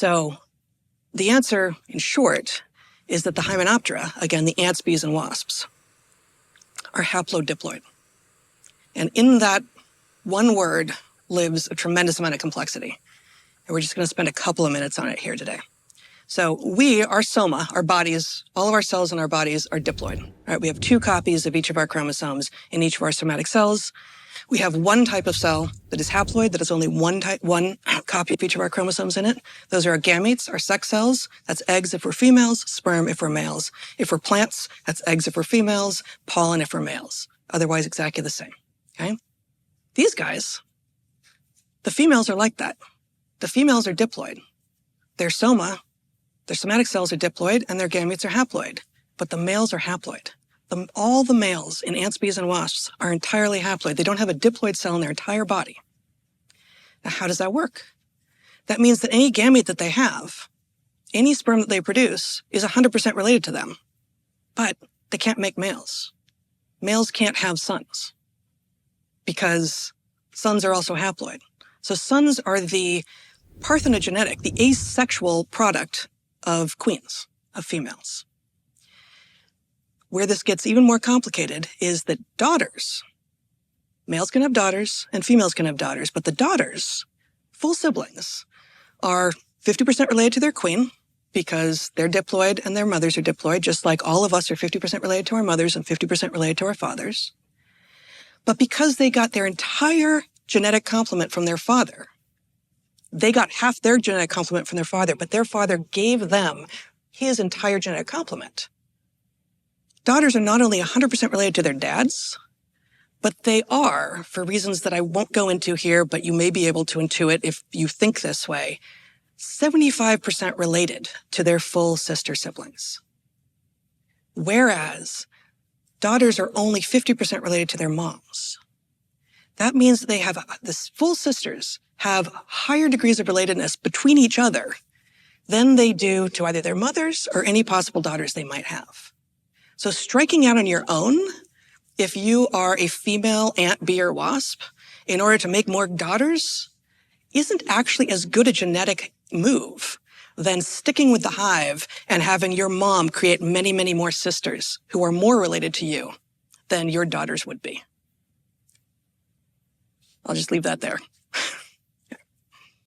So the answer, in short, is that the Hymenoptera, again, the ants, bees, and wasps, are haplodiploid. And in that one word lives a tremendous amount of complexity. And we're just going to spend a couple of minutes on it here today. So our soma, our bodies, all of our cells in our bodies are diploid. Right? We have 2 copies of each of our chromosomes in each of our somatic cells. We have one type of cell that is haploid, that has only one copy of each of our chromosomes in it. Those are our gametes, our sex cells. That's eggs if we're females, sperm if we're males. If we're plants, that's eggs if we're females, pollen if we're males. Otherwise, exactly the same. Okay? These guys, the females are like that. The females are diploid. Their soma, their somatic cells are diploid, and their gametes are haploid. But the males are haploid. All the males in ants, bees, and wasps are entirely haploid. They don't have a diploid cell in their entire body. Now, how does that work? That means that any gamete that they have, any sperm that they produce, is 100% related to them. But they can't make males. Males can't have sons because sons are also haploid. So sons are the parthenogenetic, the asexual product of queens, of females. Where this gets even more complicated is that daughters, males can have daughters and females can have daughters, but the daughters, full siblings, are 50% related to their queen because they're diploid and their mothers are diploid, just like all of us are 50% related to our mothers and 50% related to our fathers. But because they got their entire genetic complement from their father, they got half their genetic complement from their father, but their father gave them his entire genetic complement. Daughters are not only 100% related to their dads, but they are, for reasons that I won't go into here, but you may be able to intuit if you think this way, 75% related to their full sister siblings. Whereas daughters are only 50% related to their moms. That means that they have, the full sisters have higher degrees of relatedness between each other than they do to either their mothers or any possible daughters they might have. So striking out on your own, if you are a female ant, bee, or wasp, in order to make more daughters, isn't actually as good a genetic move than sticking with the hive and having your mom create many, many more sisters who are more related to you than your daughters would be. I'll just leave that there.